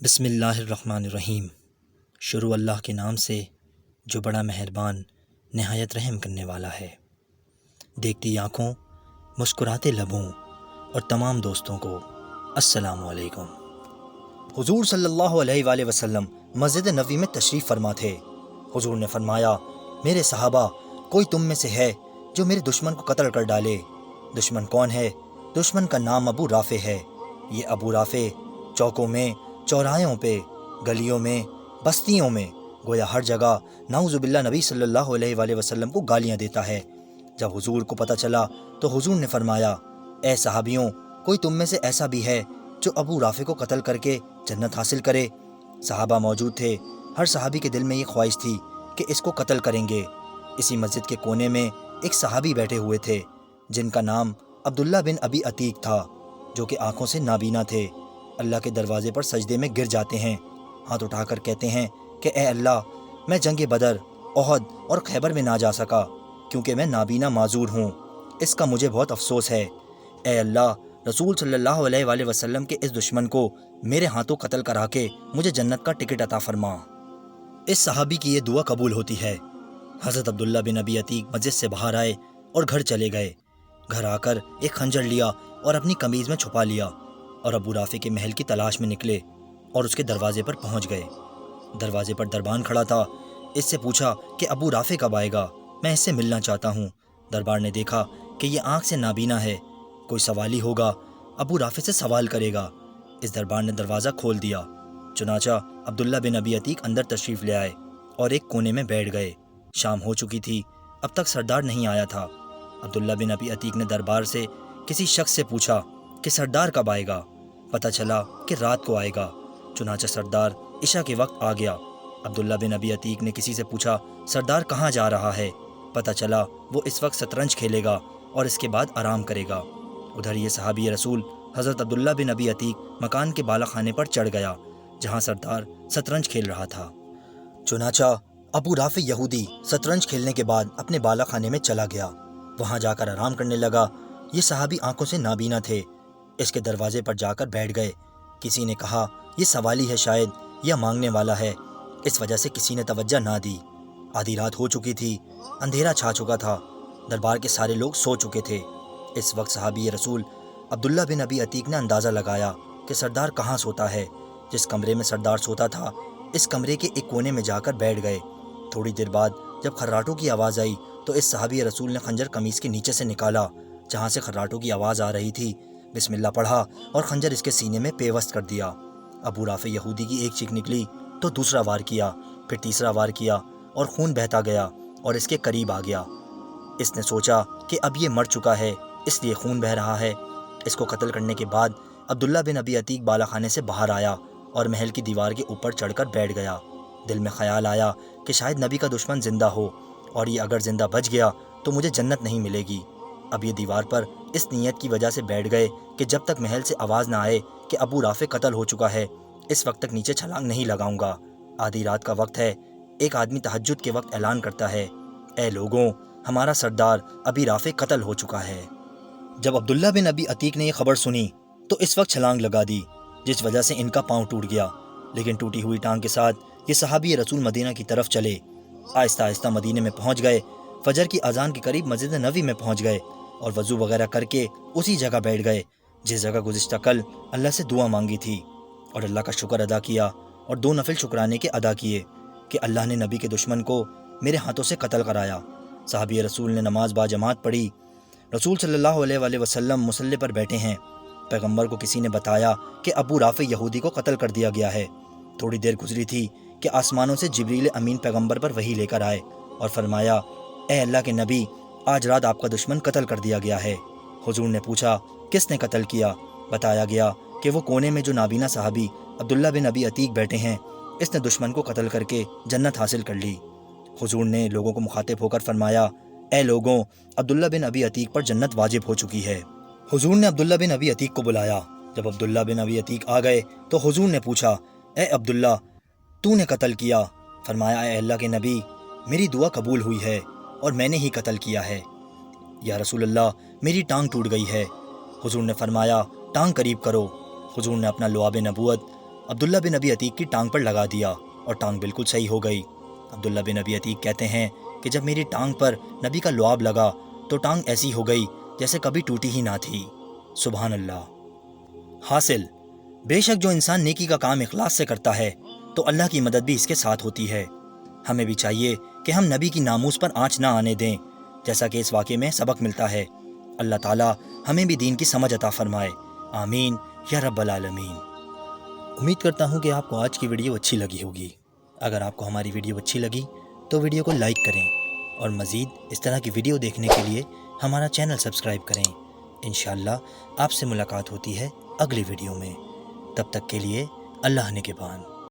بسم اللہ الرحمن الرحیم۔ شروع اللہ کے نام سے جو بڑا مہربان نہایت رحم کرنے والا ہے۔ دیکھتی آنکھوں، مسکراتے لبوں اور تمام دوستوں کو السلام علیکم۔ حضور صلی اللہ علیہ وآلہ وسلم مسجد نبوی میں تشریف فرما تھے۔ حضور نے فرمایا، میرے صحابہ، کوئی تم میں سے ہے جو میرے دشمن کو قتل کر ڈالے؟ دشمن کون ہے؟ دشمن کا نام ابو رافع ہے۔ یہ ابو رافع چوکوں میں، چوراہوں پہ، گلیوں میں، بستیوں میں، گویا ہر جگہ نعوذ باللہ نبی صلی اللہ علیہ وآلہ وسلم کو گالیاں دیتا ہے۔ جب حضور کو پتہ چلا تو حضور نے فرمایا، اے صحابیوں، کوئی تم میں سے ایسا بھی ہے جو ابو رافع کو قتل کر کے جنت حاصل کرے؟ صحابہ موجود تھے۔ ہر صحابی کے دل میں یہ خواہش تھی کہ اس کو قتل کریں گے۔ اسی مسجد کے کونے میں ایک صحابی بیٹھے ہوئے تھے جن کا نام عبداللہ بن ابی عتیق تھا، جو کہ آنکھوں سے نابینا تھے۔ اللہ کے دروازے پر سجدے میں گر جاتے ہیں، ہاتھ اٹھا کر کہتے ہیں کہ اے اللہ، میں جنگ بدر، احد اور خیبر میں نہ جا سکا کیونکہ میں نابینا معذور ہوں۔ اس کا مجھے بہت افسوس ہے۔ اے اللہ، رسول صلی اللہ علیہ وآلہ وسلم کے اس دشمن کو میرے ہاتھوں قتل کرا کے مجھے جنت کا ٹکٹ عطا فرما۔ اس صحابی کی یہ دعا قبول ہوتی ہے۔ حضرت عبداللہ بن ابی عتیق مسجد سے باہر آئے اور گھر چلے گئے۔ گھر آ کر ایک خنجر لیا اور اپنی قمیض میں چھپا لیا اور ابو رافع کے محل کی تلاش میں نکلے اور اس کے دروازے پر پہنچ گئے۔ دروازے پر دربان کھڑا تھا۔ اس سے پوچھا کہ ابو رافع کب آئے گا؟ میں اس سے ملنا چاہتا ہوں۔ دربار نے دیکھا کہ یہ آنکھ سے نابینا ہے، کوئی سوالی ہوگا، ابو رافع سے سوال کرے گا۔ اس دربار نے دروازہ کھول دیا۔ چنانچہ عبداللہ بن ابی عتیق اندر تشریف لے آئے اور ایک کونے میں بیٹھ گئے۔ شام ہو چکی تھی، اب تک سردار نہیں آیا تھا۔ عبداللہ بن ابی عتیق نے دربار سے کسی شخص سے پوچھا کہ سردار کب آئے گا؟ پتہ چلا کہ رات کو آئے گا۔ چنانچہ سردار عشاء کے وقت آ گیا۔ عبداللہ بن ابی عتیق نے کسی سے پوچھا سردار کہاں جا رہا ہے؟ پتہ چلا وہ اس وقت شطرنج کھیلے گا اور اس کے بعد آرام کرے گا۔ ادھر یہ صحابی رسول حضرت عبداللہ بن ابی عتیق مکان کے بالا خانے پر چڑھ گیا جہاں سردار شطرنج کھیل رہا تھا۔ چنانچہ ابو رافع یہودی شطرنج کھیلنے کے بعد اپنے بالا خانے میں چلا گیا۔ وہاں جا کر آرام کرنے لگا۔ یہ صحابی آنکھوں سے نابینا تھے۔ اس کے دروازے پر جا کر بیٹھ گئے۔ کسی نے کہا یہ سوالی ہے شاید یا مانگنے والا ہے، اس وجہ سے کسی نے توجہ نہ دی۔ آدھی رات ہو چکی تھی، اندھیرا چھا چکا تھا، دربار کے سارے لوگ سو چکے تھے۔ اس وقت صحابی رسول عبداللہ بن ابی عتیق نے اندازہ لگایا کہ سردار کہاں سوتا ہے۔ جس کمرے میں سردار سوتا تھا اس کمرے کے ایک کونے میں جا کر بیٹھ گئے۔ تھوڑی دیر بعد جب خراٹوں کی آواز آئی تو اس صحابی رسول نے خنجر قمیص کے نیچے سے نکالا جہاں سے خراٹوں کی آواز آ رہی تھی، بسم اللہ پڑھا اور خنجر اس کے سینے میں پیوست کر دیا۔ ابو رافع یہودی کی ایک چیخ نکلی تو دوسرا وار کیا، پھر تیسرا وار کیا اور خون بہتا گیا اور اس کے قریب آ گیا۔ اس نے سوچا کہ اب یہ مر چکا ہے اس لیے خون بہہ رہا ہے۔ اس کو قتل کرنے کے بعد عبداللہ بن ابی عتیق بالا خانے سے باہر آیا اور محل کی دیوار کے اوپر چڑھ کر بیٹھ گیا۔ دل میں خیال آیا کہ شاید نبی کا دشمن زندہ ہو اور یہ اگر زندہ بچ گیا تو مجھے جنت نہیں ملے گی۔ اب یہ دیوار پر اس نیت کی وجہ سے بیٹھ گئے کہ جب تک محل سے آواز نہ آئے کہ ابو رافع قتل ہو چکا ہے اس وقت تک نیچے چھلانگ نہیں لگاؤں گا۔ آدھی رات کا وقت ہے۔ ایک آدمی تہجد کے وقت اعلان کرتا ہے، اے لوگوں، ہمارا سردار ابی رافع قتل ہو چکا ہے۔ جب عبداللہ بن ابی عتیق نے یہ خبر سنی تو اس وقت چھلانگ لگا دی جس وجہ سے ان کا پاؤں ٹوٹ گیا، لیکن ٹوٹی ہوئی ٹانگ کے ساتھ یہ صحابی رسول مدینہ کی طرف چلے۔ آہستہ آہستہ مدینے میں پہنچ گئے۔ فجر کی اذان کے قریب مسجد نبوی میں پہنچ گئے اور وضو وغیرہ کر کے اسی جگہ بیٹھ گئے جس جگہ گزشتہ کل اللہ سے دعا مانگی تھی، اور اللہ کا شکر ادا کیا اور 2 نفل شکرانے کے ادا کیے کہ اللہ نے نبی کے دشمن کو میرے ہاتھوں سے قتل کرایا۔ صحابی رسول نے نماز با جماعت پڑھی۔ رسول صلی اللہ علیہ وآلہ وسلم مصلی پر بیٹھے ہیں۔ پیغمبر کو کسی نے بتایا کہ ابو رافع یہودی کو قتل کر دیا گیا ہے۔ تھوڑی دیر گزری تھی کہ آسمانوں سے جبریل امین پیغمبر پر وحی لے کر آئے اور فرمایا، اے اللہ کے نبی، آج رات آپ کا دشمن قتل کر دیا گیا ہے۔ حضور نے پوچھا کس نے قتل کیا؟ بتایا گیا کہ وہ کونے میں جو نابینا صحابی عبداللہ بن ابی عتیق بیٹھے ہیں، اس نے دشمن کو قتل کر کے جنت حاصل کر لی۔ حضور نے لوگوں کو مخاطب ہو کر فرمایا، اے لوگوں، عبداللہ بن ابی عتیق پر جنت واجب ہو چکی ہے۔ حضور نے عبداللہ بن ابی عتیق کو بلایا۔ جب عبداللہ بن ابی عتیق آ گئے تو حضور نے پوچھا، اے عبداللہ، تو نے قتل کیا؟ فرمایا، اے اللہ کے نبی، میری دعا قبول ہوئی ہے اور میں نے ہی قتل کیا ہے۔ یا رسول اللہ، میری ٹانگ ٹوٹ گئی ہے۔ حضور نے فرمایا، ٹانگ قریب کرو۔ حضور نے اپنا لعاب نبوت عبداللہ بن ابی عتیق کی ٹانگ پر لگا دیا اور ٹانگ بالکل صحیح ہو گئی۔ عبداللہ بن ابی عتیق کہتے ہیں کہ جب میری ٹانگ پر نبی کا لعاب لگا تو ٹانگ ایسی ہو گئی جیسے کبھی ٹوٹی ہی نہ تھی۔ سبحان اللہ۔ حاصل، بے شک جو انسان نیکی کا کام اخلاص سے کرتا ہے تو اللہ کی مدد بھی اس کے ساتھ ہوتی ہے۔ ہمیں بھی چاہیے کہ ہم نبی کی ناموس پر آنچ نہ آنے دیں، جیسا کہ اس واقعے میں سبق ملتا ہے۔ اللہ تعالیٰ ہمیں بھی دین کی سمجھ عطا فرمائے، آمین یا رب العالمین۔ امید کرتا ہوں کہ آپ کو آج کی ویڈیو اچھی لگی ہوگی۔ اگر آپ کو ہماری ویڈیو اچھی لگی تو ویڈیو کو لائک کریں اور مزید اس طرح کی ویڈیو دیکھنے کے لیے ہمارا چینل سبسکرائب کریں۔ انشاءاللہ آپ سے ملاقات ہوتی ہے اگلی ویڈیو میں۔ تب تک کے لیے اللہ نگہبان۔